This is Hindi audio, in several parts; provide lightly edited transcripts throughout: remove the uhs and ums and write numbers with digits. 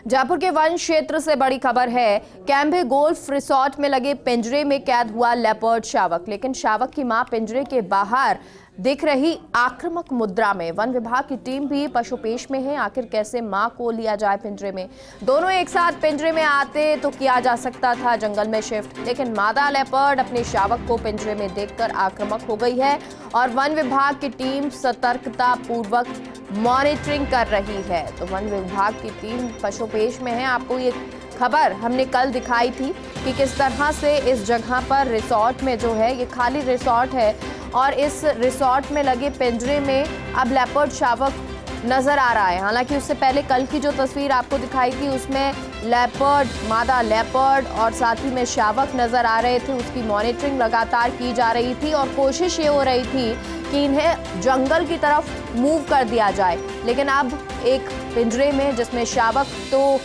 जयपुर के वन क्षेत्र से बड़ी खबर है। कैंबे गोल्फ रिसोर्ट में लगे पिंजरे में कैद हुआ लेपर्ड शावक, लेकिन शावक की मां पिंजरे के बाहर दिख रही आक्रामक मुद्रा में। वन विभाग की टीम भी पशुपेश में है। आखिर कैसे मां को लिया जाए पिंजरे में? दोनों एक साथ पिंजरे में आते तो किया जा सकता था जंगल में शिफ्ट, लेकिन मादा लेपर्ड अपने शावक को पिंजरे में देखकर आक्रामक हो गई है और वन विभाग की टीम सतर्कता पूर्वक मॉनिटरिंग कर रही है। तो वन विभाग की टीम पशुपेश में है। आपको ये खबर हमने कल दिखाई थी कि किस तरह से इस जगह पर रिसोर्ट में जो है, ये खाली रिसोर्ट है और इस रिसोर्ट में लगे पिंजरे में अब लेपर्ड शावक नजर आ रहा है। हालांकि उससे पहले कल की जो तस्वीर आपको दिखाई थी उसमें लेपर्ड, मादा लेपर्ड और साथ ही में शावक नजर आ रहे थे। उसकी मॉनिटरिंग लगातार की जा रही थी और कोशिश ये हो रही थी कि इन्हें जंगल की तरफ मूव कर दिया जाए, लेकिन अब एक पिंजरे में जिसमें शावक तो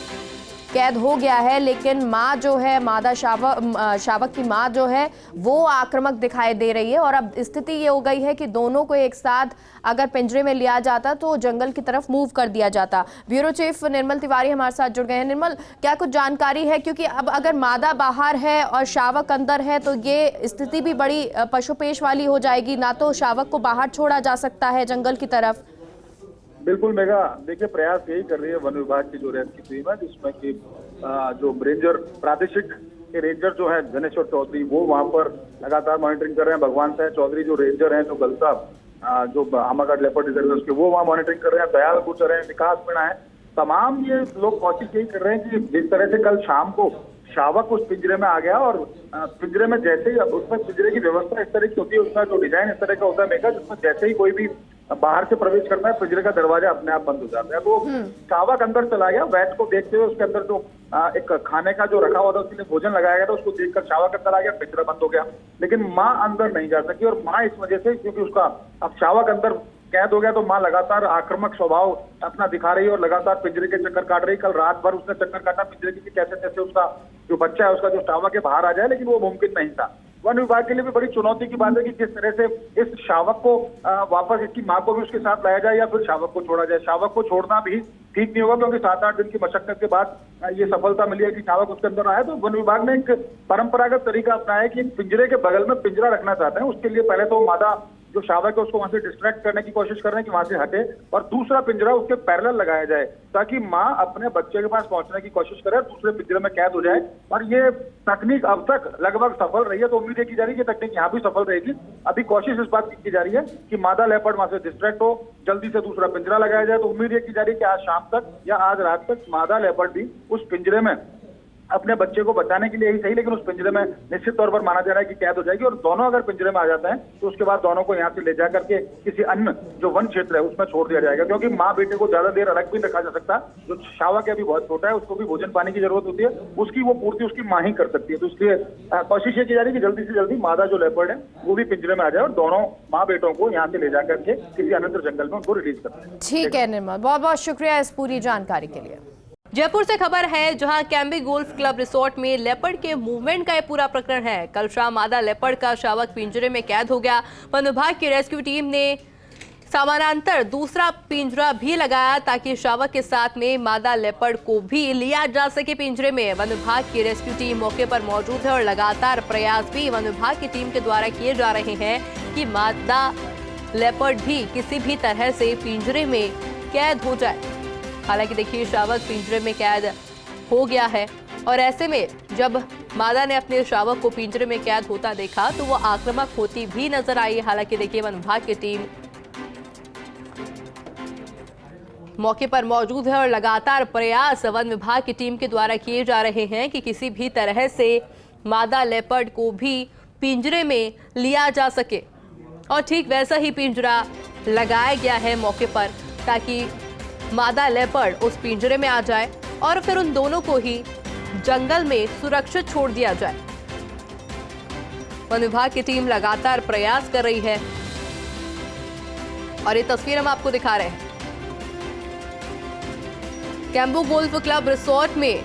कैद हो गया है, लेकिन माँ जो है, मादा शावक की माँ जो है वो आक्रामक दिखाई दे रही है। और अब स्थिति ये हो गई है कि दोनों को एक साथ अगर पिंजरे में लिया जाता तो जंगल की तरफ मूव कर दिया जाता। ब्यूरो चीफ निर्मल तिवारी हमारे साथ जुड़ गए हैं। निर्मल, क्या कुछ जानकारी है? क्योंकि अब अगर मादा बाहर है और शावक अंदर है तो ये स्थिति भी बड़ी पशुपेश वाली हो जाएगी। ना तो शावक को बाहर छोड़ा जा सकता है जंगल की तरफ। बिल्कुल मेगा, देखिए प्रयास यही कर रही है वन विभाग की जो रेस्क्यू टीम है, जिसमें कि जो रेंजर, प्रादेशिक के रेंजर जो है गणेश्वर चौधरी, वो वहां पर लगातार मॉनिटरिंग कर रहे हैं। भगवान साहब चौधरी जो रेंजर हैं, जो गलता जो आमागढ़ लेपर्ड रिजर्व है उसके, वो वहां मॉनिटरिंग कर रहे हैं। दयाल गुजर है, विकास मीणा है, तमाम ये लोग कोशिश यही कर रहे हैं कि जिस तरह से कल शाम को शावक उस पिंजरे में आ गया और पिंजरे में जैसे ही, उसमें पिंजरे की व्यवस्था इस तरह की होती है, उसका जो डिजाइन इस तरह का होता है मेगा, जिसमें जैसे ही कोई भी बाहर से प्रवेश करता है पिंजरे का दरवाजा अपने आप बंद हो जाता है। तो शावक अंदर चला गया, वैट को देखते हुए उसके अंदर जो एक खाने का जो रखा हुआ था, उसके लिए भोजन लगाया गया था, उसको देखकर शावक अंदर आ गया, पिंजरा बंद हो गया। लेकिन माँ अंदर नहीं जा सकी और माँ इस वजह से, क्योंकि उसका अब शावक अंदर कैद हो गया तो माँ लगातार आक्रामक स्वभाव अपना दिखा रही है और लगातार पिंजरे के चक्कर काट रही। कल रात भर उसने चक्कर काटा पिंजरे की, कैसे कैसे उसका जो बच्चा है, उसका जो शावक है, बाहर आ जाए, लेकिन वो मुमकिन नहीं था। वन विभाग के लिए भी बड़ी चुनौती की बात है कि किस तरह से इस शावक को वापस, इसकी मां को भी उसके साथ लाया जाए या फिर शावक को छोड़ा जाए। शावक को छोड़ना भी ठीक नहीं होगा, क्योंकि 7-8 दिन की मशक्कत के बाद ये सफलता मिली है कि शावक उसके अंदर आया। तो वन विभाग ने एक परंपरागत तरीका अपनाया है कि पिंजरे के बगल में पिंजरा रखना चाहते हैं। उसके लिए पहले तो मादा जो शावक है उसको वहां से डिस्ट्रैक्ट करने की कोशिश कर रहे हैं कि वहां से हटे, और दूसरा पिंजरा उसके पैरेलल लगाया जाए ताकि मां अपने बच्चे के पास पहुंचने की कोशिश करे, दूसरे पिंजरे में कैद हो जाए। और ये तकनीक अब तक लगभग सफल रही है, तो उम्मीद है की जा रही है कि तकनीक यहाँ भी सफल रहेगी। अभी कोशिश इस बात की जा रही है कि मादा लेपर्ड वहां से डिस्ट्रैक्ट हो, जल्दी से दूसरा पिंजरा लगाया जाए। तो उम्मीद ये की जा रही है कि आज शाम तक या आज रात तक मादा लेपर्ड भी उस पिंजरे में अपने बच्चे को बचाने के लिए ही सही, लेकिन उस पिंजरे में निश्चित तौर पर माना जा रहा है कि कैद हो जाएगी। और दोनों अगर पिंजरे में आ जाते हैं तो उसके बाद दोनों को यहाँ से ले जा करके किसी अन्य जो वन क्षेत्र है उसमें छोड़ दिया जाएगा, क्योंकि माँ बेटे को ज्यादा देर अलग भी रखा जा सकता। जो शावक है अभी बहुत छोटा है, उसको भी भोजन पानी की जरूरत होती है, उसकी वो पूर्ति उसकी माँ ही कर सकती है। तो इसलिए कोशिश ये की जा रही है कि जल्दी से जल्दी मादा जो लेपर्ड है वो भी पिंजरे में आ जाए और दोनों माँ बेटों को यहाँ से ले जा करके किसी अन्य जंगल में उनको रिलीज कर दें। ठीक है निर्मल, बहुत बहुत शुक्रिया इस पूरी जानकारी के लिए। जयपुर से खबर है, जहां कैंबे गोल्फ क्लब रिसोर्ट में लेपर्ड के मूवमेंट का यह पूरा प्रकरण है। कल शाम मादा लेपर्ड का शावक पिंजरे में कैद हो गया। वन विभाग की रेस्क्यू टीम ने समानांतर दूसरा पिंजरा भी लगाया ताकि शावक के साथ में मादा लेपर्ड को भी लिया जा सके पिंजरे में। वन विभाग की रेस्क्यू टीम मौके पर मौजूद है और लगातार प्रयास भी वन विभाग की टीम के द्वारा किए जा रहे हैं कि मादा लेपर्ड भी किसी भी तरह से पिंजरे में कैद हो जाए। हालांकि देखिए, शावक पिंजरे में कैद हो गया है और ऐसे में जब मादा ने अपने शावक को पिंजरे में कैद होता देखा तो वो आक्रामक होती भी नजर आई। हालांकि देखिए, वन विभाग की टीम मौके पर मौजूद है और लगातार प्रयास वन विभाग की टीम के द्वारा किए जा रहे हैं कि किसी भी तरह से मादा लेपर्ड को भी पिंजरे में लिया जा सके। और ठीक वैसा ही पिंजरा लगाया गया है मौके पर ताकि मादा लेपर्ड उस पिंजरे में आ जाए और फिर उन दोनों को ही जंगल में सुरक्षित छोड़ दिया जाए। वन विभाग की टीम लगातार प्रयास कर रही है और ये तस्वीर हम आपको दिखा रहे हैं। कैंबो गोल्फ क्लब रिसोर्ट में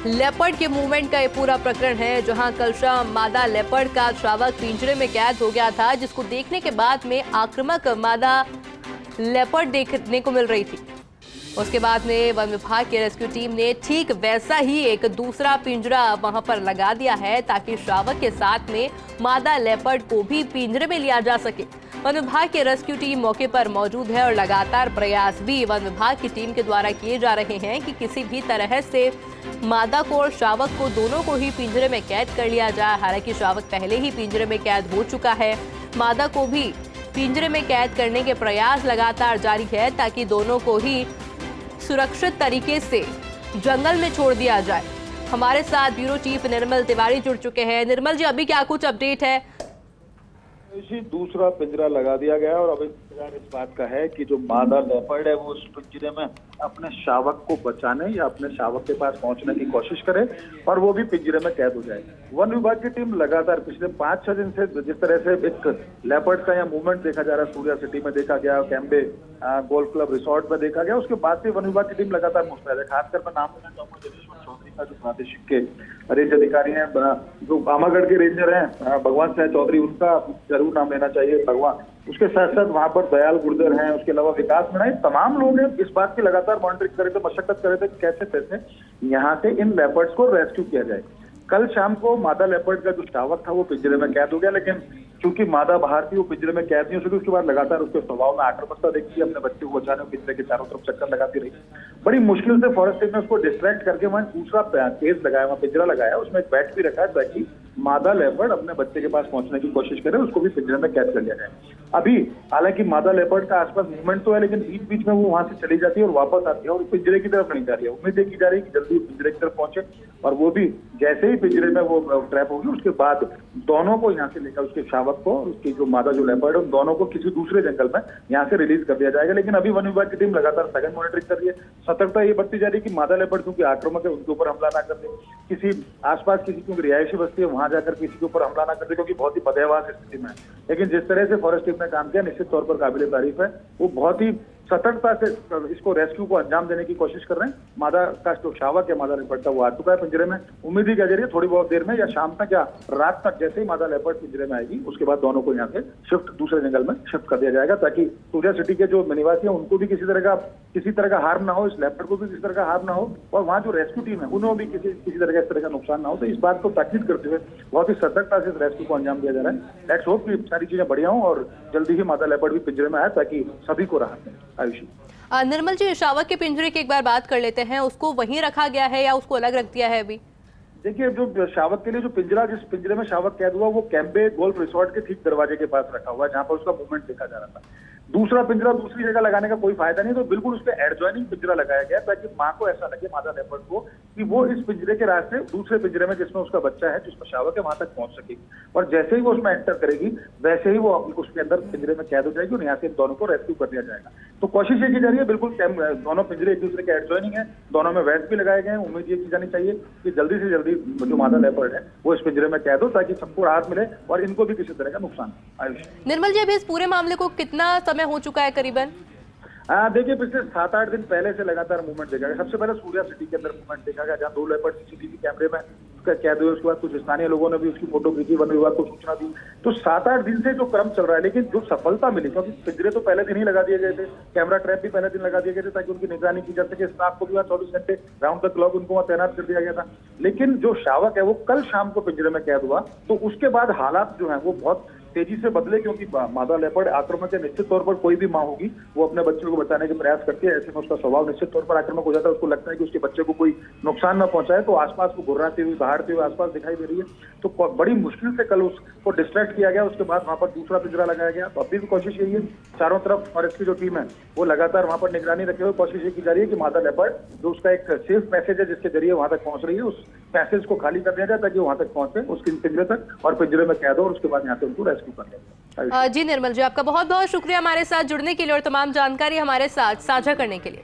लेपर्ड के मूवमेंट का ये पूरा प्रकरण है, जहां कल शाम मादा लेपर्ड का शावक पिंजरे में कैद हो गया था, जिसको देखने के बाद में आक्रामक मादा लेपर्ड देखने को मिल रही थी। उसके बाद में वन विभाग की रेस्क्यू टीम ने ठीक वैसा ही एक दूसरा पिंजरा वहां पर लगा दिया है ताकि शावक के साथ में मादा लेपर्ड को भी पिंजरे में लिया जा सके। वन विभाग की रेस्क्यू टीम मौके पर मौजूद है और लगातार प्रयास भी वन विभाग की टीम के द्वारा किए जा रहे हैं कि किसी भी तरह से मादा को और शावक को दोनों को ही पिंजरे में कैद कर लिया जाए। हालांकि शावक पहले ही पिंजरे में कैद हो चुका है, मादा को भी पिंजरे में कैद करने के प्रयास लगातार जारी है ताकि दोनों को ही सुरक्षित तरीके से जंगल में छोड़ दिया जाए। हमारे साथ ब्यूरो चीफ निर्मल तिवारी जुड़ चुके हैं। निर्मल जी, अभी क्या कुछ अपडेट है? दूसरा पिंजरा लगा दिया गया और अब इंतजार इस बात का है कि जो मादा लेपर्ड है वो उस पिंजरे में अपने शावक को बचाने या अपने शावक के पास पहुंचने की कोशिश करे और वो भी पिंजरे में कैद हो जाए। वन विभाग की टीम लगातार पिछले 5-6 दिन से जिस तरह से एक लेपर्ड का यहाँ मूवमेंट देखा जा रहा है, सूर्या सिटी में देखा गया, कैम्बे गोल्फ क्लब रिसोर्ट में देखा गया, उसके बाद से वन विभाग की टीम लगातार मुस्तैद है। खासकर मैं नाम लेना चाहूंगा जनेश्वर चौधरी का, जो प्रादेशिक के रेंज अधिकारी हैं, जो आमागढ़ के रेंजर हैं भगवान सिंह चौधरी, उनका जरूर नाम लेना चाहिए भगवान। उसके साथ साथ वहां पर दयाल गुर्जर हैं, उसके अलावा विकास मीणा, तमाम लोग हैं इस बात की लगातार मॉनिटरिंग कर रहे थे, मशक्कत कर रहे थे कैसे कैसे यहाँ से इन लेपर्ड्स को रेस्क्यू किया जाए। कल शाम को मादा लेपर्ड का जो शावक था वो पिंजरे में कैद हो गया, लेकिन क्योंकि मादा बाहर थी वो पिंजरे में कैद नहीं हो सकी। उसके बाद लगातार उसके स्वभाव में आक्रामकता देखी, अपने बच्चे को बचाने पिंजरे के चारों तरफ चक्कर लगाती रही। बड़ी मुश्किल से फॉरेस्ट टीम ने उसको डिस्ट्रैक्ट करके वहां दूसरा केस लगाया, वहां पिंजरा लगाया, उसमें एक बैट भी रखा है ताकि मादा लेपर्ड अपने बच्चे के पास पहुंचने की कोशिश करे, उसको भी पिंजरे में कैद कर लिया जाए। अभी हालांकि मादा लेपर्ड का आसपास मूवमेंट तो है, लेकिन बीच बीच में वो वहां से चली जाती है और वापस आती है और पिंजरे की तरफ नहीं जा रही है। उम्मीद की जा रही है कि जल्दी पिंजरे की तरफ पहुंचे और वो भी जैसे ही पिंजरे में वो ट्रैप होगी उसके बाद दोनों को यहाँ से लेकर, उसके शावक को, उसकी जो मादा जो लेपर्ड है, उन दोनों को किसी दूसरे जंगल में यहाँ से रिलीज कर दिया जाएगा। लेकिन अभी वन विभाग की टीम लगातार सघन मॉनिटरिंग कर रही है, सतर्कता ये बढ़ती जा रही है कि मादा लेपर्ड क्योंकि आक्रामक है उनके ऊपर हमला ना कर दे, किसी आसपास किसी क्योंकि रिहायशी बस्ती है वहां जाकर किसी के ऊपर हमला ना कर दे, क्योंकि बहुत ही बदहवास स्थिति में है। लेकिन जिस तरह से फॉरेस्ट टीम ने काम किया निश्चित तौर पर काबिले तारीफ है। वो बहुत ही सतर्कता से इसको रेस्क्यू को अंजाम देने की कोशिश कर रहे हैं। मादा का जो शावक है मादा लेपर्ड का वो आ चुका है पिंजरे में। उम्मीद ही क्या जा रही है थोड़ी बहुत देर में या शाम तक या रात तक जैसे ही मादा लेपर्ड पिंजरे में आएगी उसके बाद दोनों को यहाँ से शिफ्ट दूसरे जंगल में शिफ्ट कर दिया जाएगा ताकि सूर्या सिटी के जो निवासी हैं उनको भी किसी तरह का हार्म ना हो, इस लेपर्ड को भी किसी तरह का हार्म ना हो और वहाँ जो रेस्क्यू टीम है उन्हें भी किसी तरह का इस तरह का नुकसान ना हो। तो इस बात को ताकीद करते हुए बहुत ही सतर्कता से इस रेस्क्यू को अंजाम दिया जा रहा है। लेट्स होप कि सारी चीजें बढ़िया हों और जल्दी ही मादा लेपर्ड भी पिंजरे में आए ताकि सभी को राहत मिले। आयुषी, निर्मल जी, शावक के पिंजरे की एक बार बात कर लेते हैं, उसको वहीं रखा गया है या उसको अलग रख दिया है अभी? देखिए, जो शावक के लिए जो पिंजरा, जिस पिंजरे में शावक कैद हुआ वो कैम्बे गोल्फ रिसोर्ट के ठीक दरवाजे के पास रखा हुआ है जहां पर उसका मूवमेंट देखा जा रहा था। दूसरा पिंजरा दूसरी जगह लगाने का कोई फायदा नहीं, तो बिल्कुल उसके एडजॉइनिंग पिंजरा लगाया गया ताकि माँ को ऐसा लगे, मादा लेपर्ड को, कि वो इस पिंजरे के रास्ते दूसरे पिंजरे में जिसमें उसका बच्चा है, जिसमें शावक है, वहां तक पहुंच सकेगी और जैसे ही वो उसमें एंटर करेगी वैसे ही वो उसके अंदर पिंजरे में कैद हो जाएगी और यहाँ से दोनों को रेस्क्यू कर दिया जाएगा। तो कोशिश ये की जा रही है, बिल्कुल दोनों पिंजरे एक दूसरे के एडजॉइनिंग है, दोनों में वैट भी लगाए गए हैं। उम्मीद ये की जानी चाहिए कि जल्दी से जल्दी जो मादा लेपर्ड है वो इस पिंजरे में कैद हो ताकि सबको राहत मिले और इनको भी किसी तरह का नुकसान। आयुष, निर्मल जी, अभी इस पूरे मामले को कितना समय हो चुका है करीबन? देखिए, पिछले 7-8 दिन पहले से लगातार मूवमेंट देखा गया। सबसे पहले सूर्या सिटी के अंदर मूवमेंट देखा गया जहां 2 लेपर्ड सीसीटीवी कैमरे में उसका कैद हुए। उसके बाद कुछ स्थानीय लोगों ने भी उसकी फोटो खींची, वन विभाग को सूचना दी। तो 7-8 दिन से जो क्रम चल रहा है, लेकिन जो सफलता मिली, क्योंकि पिंजरे तो पहले दिन ही लगा दिए गए थे, कैमरा ट्रैप भी पहले दिन लगा दिए गए थे ताकि उनकी निगरानी की जा सके, स्टाफ को भी 24 घंटे राउंड द क्लॉक उनको वहां तैनात कर दिया गया था। लेकिन जो शावक है वो कल शाम को पिंजरे में कैद हुआ, तो उसके बाद हालात जो है वो बहुत तेजी से बदले, क्योंकि मादा लेपर्ड आक्रामक है। निश्चित तौर पर कोई भी माँ होगी वो अपने बच्चे को बचाने के प्रयास करती है, ऐसे में उसका स्वभाव निश्चित तौर पर आक्रामक हो जाता है। उसको लगता है कि उसके बच्चे को कोई नुकसान न पहुंचाए, तो आसपास को घुर्राती हुई, दहाड़ते हुए आसपास दिखाई दे रही है। तो बड़ी मुश्किल से कल उसको डिस्ट्रैक्ट किया गया, उसके बाद वहां पर दूसरा पिंजरा लगाया गया। तो अभी भी कोशिश यही है, चारों तरफ फॉरेस्ट की जो टीम है वो लगातार वहां पर निगरानी रखे हुए कोशिश ये की जा रही है कि मादा लेपर्ड जो उसका एक सेफ पैसेज है जिसके जरिए वहां तक पहुंच रही है, उस पैसेज को खाली कर दिया जाए ताकि वहां तक पहुंचे, उसके पिंजरे तक और पिंजरे में कैद हो और उसके बाद यहाँ से उनको रेस्क्यू कर लिया। जी निर्मल जी, आपका बहुत बहुत शुक्रिया हमारे साथ जुड़ने के लिए और तमाम जानकारी हमारे साथ साझा करने के लिए।